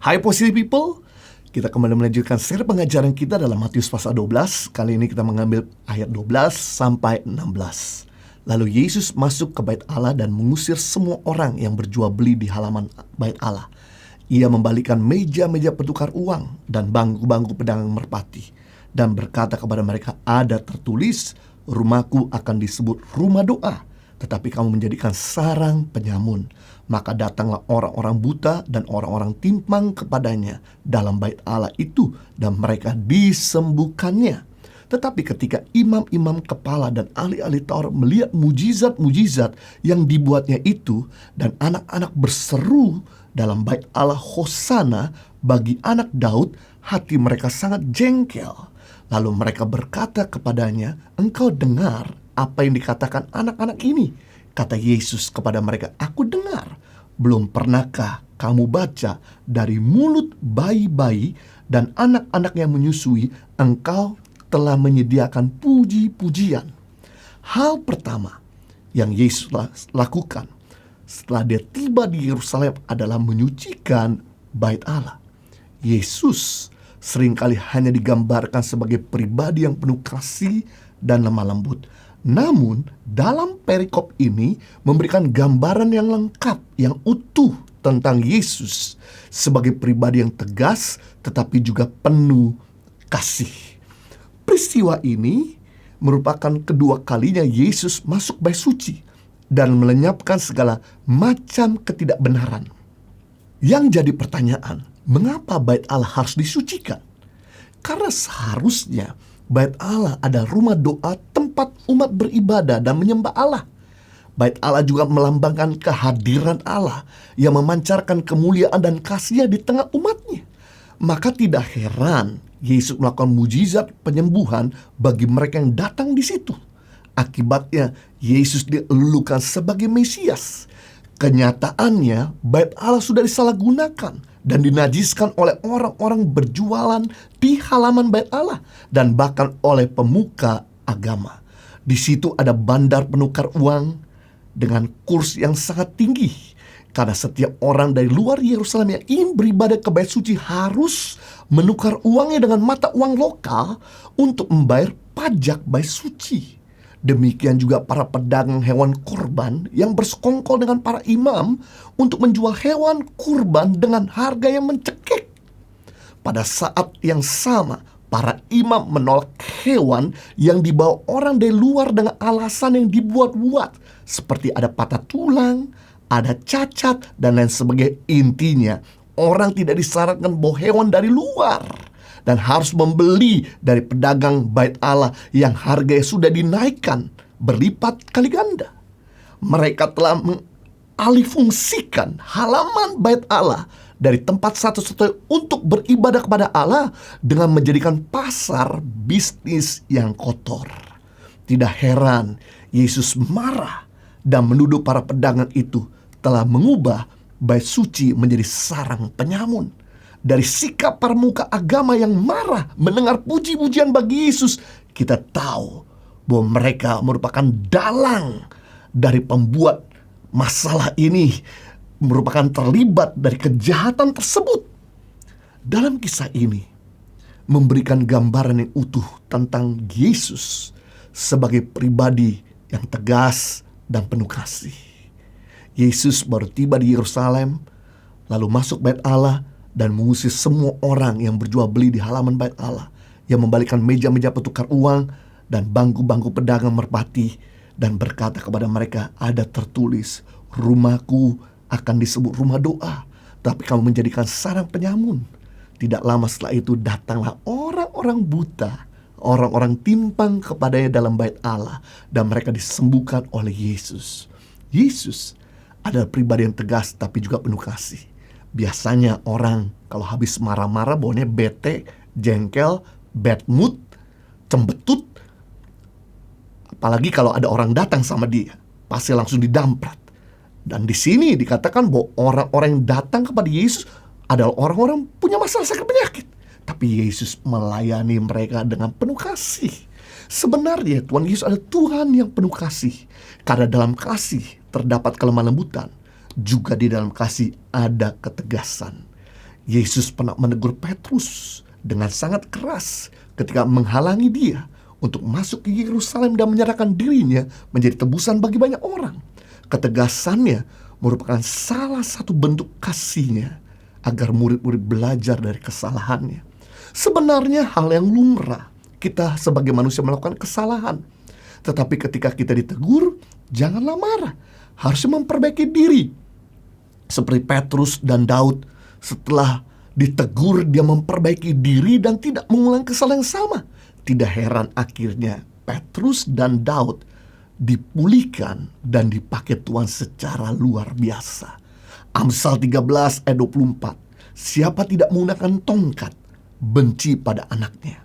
Hai Positive People, kita kembali melanjutkan seri pengajaran kita dalam Matius pasal 12. Kali ini kita mengambil ayat 12 sampai 16. Lalu Yesus masuk ke bait Allah dan mengusir semua orang yang berjual beli di halaman bait Allah. Ia membalikan meja-meja pertukar uang dan bangku-bangku pedagang merpati, dan berkata kepada mereka, ada tertulis, rumahku akan disebut rumah doa, tetapi kamu menjadikan sarang penyamun. Maka datanglah orang-orang buta dan orang-orang timpang kepadanya dalam bait Allah itu, dan mereka disembuhkannya. Tetapi ketika imam-imam kepala dan ahli-ahli Taurat melihat mujizat-mujizat yang dibuatnya itu, dan anak-anak berseru dalam bait Allah, Hosana bagi anak Daud, hati mereka sangat jengkel. Lalu mereka berkata kepadanya, engkau dengar apa yang dikatakan anak-anak ini? Kata Yesus kepada mereka, aku dengar. Belum pernahkah kamu baca dari mulut bayi-bayi dan anak-anak yang menyusui, engkau telah menyediakan puji-pujian. Hal pertama yang Yesus lakukan setelah dia tiba di Yerusalem adalah menyucikan bait Allah. Yesus seringkali hanya digambarkan sebagai pribadi yang penuh kasih dan lemah lembut. Namun dalam perikop ini memberikan gambaran yang lengkap, yang utuh tentang Yesus sebagai pribadi yang tegas tetapi juga penuh kasih. Peristiwa ini merupakan kedua kalinya Yesus masuk bait suci dan melenyapkan segala macam ketidakbenaran. Yang jadi pertanyaan, mengapa bait Allah harus disucikan? Karena seharusnya bait Allah adalah rumah doa, tempat umat beribadah dan menyembah Allah. Bait Allah juga melambangkan kehadiran Allah yang memancarkan kemuliaan dan kasih-Nya di tengah umatnya. Maka tidak heran Yesus melakukan mujizat penyembuhan bagi mereka yang datang di situ. Akibatnya Yesus dilulukan sebagai Mesias. Kenyataannya bait Allah sudah disalahgunakan dan dinajiskan oleh orang-orang berjualan di halaman bait Allah dan bahkan oleh pemuka agama. Di situ ada bandar penukar uang dengan kurs yang sangat tinggi, karena setiap orang dari luar Yerusalem yang ingin beribadah ke bait suci harus menukar uangnya dengan mata uang lokal untuk membayar pajak bait suci. Demikian juga para pedagang hewan kurban yang bersekongkol dengan para imam untuk menjual hewan kurban dengan harga yang mencekik. Pada saat yang sama, para imam menolak hewan yang dibawa orang dari luar dengan alasan yang dibuat-buat, seperti ada patah tulang, ada cacat, dan lain sebagainya. Intinya, orang tidak disarankan bawa hewan dari luar dan harus membeli dari pedagang bait Allah yang harganya sudah dinaikkan berlipat kali ganda. Mereka telah mengalihfungsikan halaman bait Allah dari tempat satu-satunya untuk beribadah kepada Allah dengan menjadikan pasar bisnis yang kotor. Tidak heran Yesus marah dan menuduh para pedagang itu telah mengubah bait suci menjadi sarang penyamun. Dari sikap para pemuka agama yang marah mendengar puji-pujian bagi Yesus, kita tahu bahwa mereka merupakan dalang dari pembuat masalah ini, merupakan terlibat dari kejahatan tersebut. Dalam kisah ini memberikan gambaran yang utuh tentang Yesus sebagai pribadi yang tegas dan penuh kasih. Yesus baru tiba di Yerusalem, lalu masuk bait Allah dan mengusir semua orang yang berjual beli di halaman bait Allah, yang membalikan meja-meja petukar uang dan bangku-bangku pedagang merpati, dan berkata kepada mereka, ada tertulis, rumahku akan disebut rumah doa, tapi kamu menjadikan sarang penyamun. Tidak lama setelah itu datanglah orang-orang buta, orang-orang timpang kepadanya dalam bait Allah, dan mereka disembuhkan oleh Yesus. Yesus adalah pribadi yang tegas tapi juga penuh kasih. Biasanya orang kalau habis marah-marah baunya bete, jengkel, bad mood, cembetut. Apalagi kalau ada orang datang sama dia, pasti langsung didamprat. Dan di sini dikatakan bahwa orang-orang yang datang kepada Yesus adalah orang-orang punya masalah sakit penyakit. Tapi Yesus melayani mereka dengan penuh kasih. Sebenarnya Tuhan Yesus adalah Tuhan yang penuh kasih. Karena dalam kasih terdapat kelemah lembutan. Juga di dalam kasih ada ketegasan. Yesus pernah menegur Petrus dengan sangat keras ketika menghalangi dia untuk masuk ke Yerusalem dan menyerahkan dirinya menjadi tebusan bagi banyak orang. Ketegasannya merupakan salah satu bentuk kasihnya agar murid-murid belajar dari kesalahannya. Sebenarnya hal yang lumrah, kita sebagai manusia melakukan kesalahan. Tetapi ketika kita ditegur, janganlah marah, harusnya memperbaiki diri. Seperti Petrus dan Daud, setelah ditegur dia memperbaiki diri dan tidak mengulang kesalahan yang sama. Tidak heran akhirnya Petrus dan Daud dipulihkan dan dipakai Tuhan secara luar biasa. Amsal 13 ayat 24. Siapa tidak menggunakan tongkat, benci pada anaknya.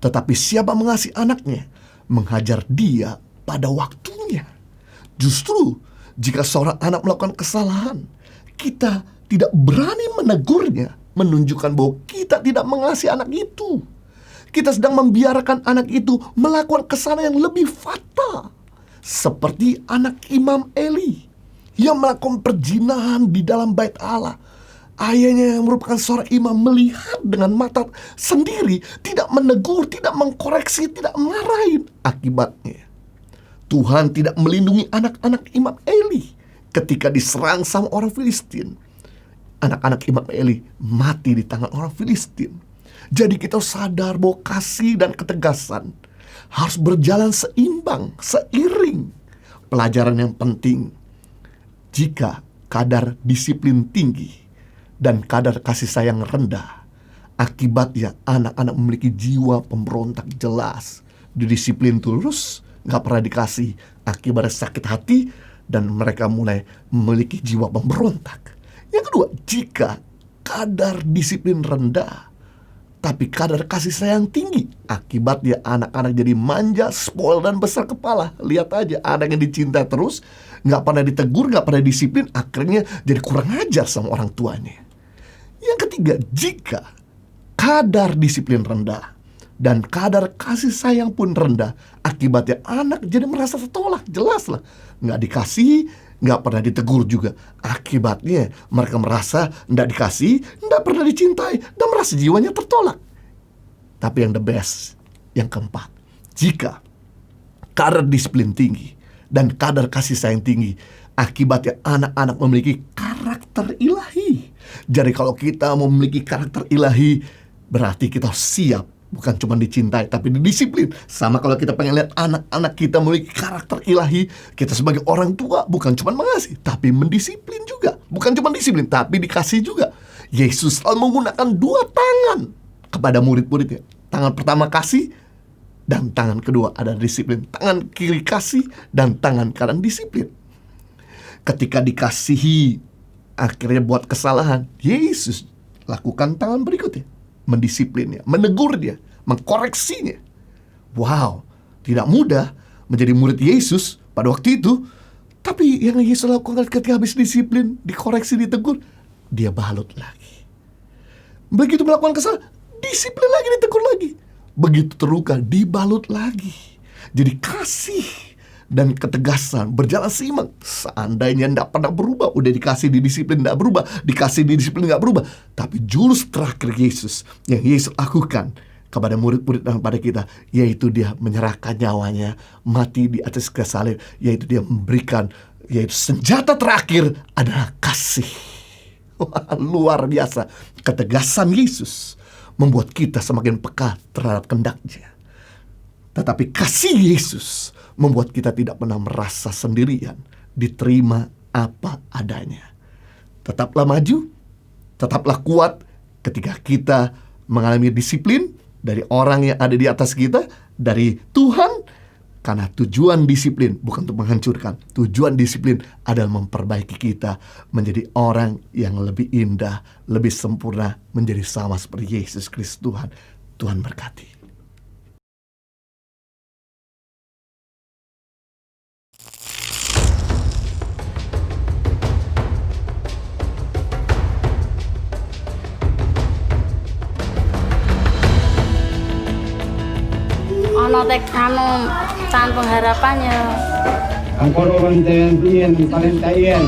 Tetapi siapa mengasihi anaknya, menghajar dia pada waktunya. Justru jika seorang anak melakukan kesalahan, kita tidak berani menegurnya, menunjukkan bahwa kita tidak mengasihi anak itu. Kita sedang membiarkan anak itu melakukan kesalahan yang lebih fatal. Seperti anak Imam Eli yang melakukan perzinahan di dalam bait Allah. Ayahnya yang merupakan seorang imam melihat dengan mata sendiri, tidak menegur, tidak mengkoreksi, tidak marahin. Akibatnya Tuhan tidak melindungi anak-anak Imam Eli ketika diserang sama orang Filistin. Anak-anak Imam Eli mati di tangan orang Filistin. Jadi kita sadar bahwa kasih dan ketegasan harus berjalan seimbang, seiring. Pelajaran yang penting, jika kadar disiplin tinggi dan kadar kasih sayang rendah, akibatnya anak-anak memiliki jiwa pemberontak jelas. Didisiplin terus, gak pernah dikasih, akibatnya sakit hati, dan mereka mulai memiliki jiwa pemberontak. Yang kedua, jika kadar disiplin rendah tapi kadar kasih sayang tinggi, akibatnya anak-anak jadi manja, spoil, dan besar kepala. Lihat aja, anak yang dicinta terus, gak pernah ditegur, gak pernah disiplin, akhirnya jadi kurang ajar sama orang tuanya. Yang ketiga, jika kadar disiplin rendah dan kadar kasih sayang pun rendah, akibatnya anak jadi merasa tertolak. Jelas lah, gak dikasih, gak pernah ditegur juga. Akibatnya mereka merasa gak dikasih, gak pernah dicintai, dan merasa jiwanya tertolak. Tapi yang the best, yang keempat, jika kadar disiplin tinggi dan kadar kasih sayang tinggi, akibatnya anak-anak memiliki karakter ilahi. Jadi kalau kita memiliki karakter ilahi, berarti kita siap bukan cuma dicintai, tapi didisiplin. Sama kalau kita pengen lihat anak-anak kita memiliki karakter ilahi, kita sebagai orang tua bukan cuma mengasihi, tapi mendisiplin juga. Bukan cuma disiplin, tapi dikasih juga. Yesus selalu menggunakan dua tangan kepada murid-muridnya. Tangan pertama kasih, dan tangan kedua ada disiplin. Tangan kiri kasih, dan tangan kanan disiplin. Ketika dikasihi, akhirnya buat kesalahan, Yesus lakukan tangan berikutnya, mendisiplinnya, menegur dia, mengkoreksinya. Wow, tidak mudah menjadi murid Yesus pada waktu itu. Tapi yang Yesus lakukan ketika habis disiplin, dikoreksi, ditegur, dia balut lagi. Begitu melakukan kesalahan, disiplin lagi, ditegur lagi. Begitu terluka, dibalut lagi. Jadi kasih dan ketegasan berjalan seimbang. Seandainya tidak pernah berubah, udah dikasih di disiplin tidak berubah, dikasih di disiplin tidak berubah. Tapi jurus terakhir Yesus yang Yesus lakukan kepada murid-murid dan pada kita, yaitu dia menyerahkan nyawanya, mati di atas kayu salib, yaitu dia memberikan, yaitu senjata terakhir adalah kasih. Wah, luar biasa. Ketegasan Yesus membuat kita semakin peka terhadap kehendaknya. Tetapi kasih Yesus membuat kita tidak pernah merasa sendirian, diterima apa adanya. Tetaplah maju, tetaplah kuat ketika kita mengalami disiplin dari orang yang ada di atas kita, dari Tuhan. Karena tujuan disiplin bukan untuk menghancurkan. Tujuan disiplin adalah memperbaiki kita menjadi orang yang lebih indah, lebih sempurna, menjadi sama seperti Yesus Kristus Tuhan. Tuhan berkati. Ono tek tanpa harapannya. Angkoro bantayan pian talentayan.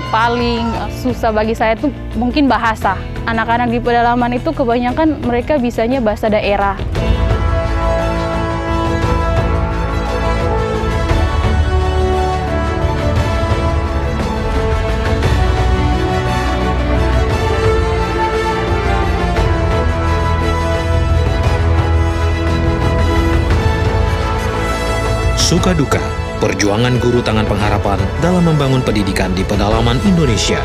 Paling susah bagi saya tuh mungkin bahasa. Anak-anak di pedalaman itu kebanyakan mereka bisanya bahasa daerah. Suka duka, perjuangan guru tangan pengharapan dalam membangun pendidikan di pedalaman Indonesia.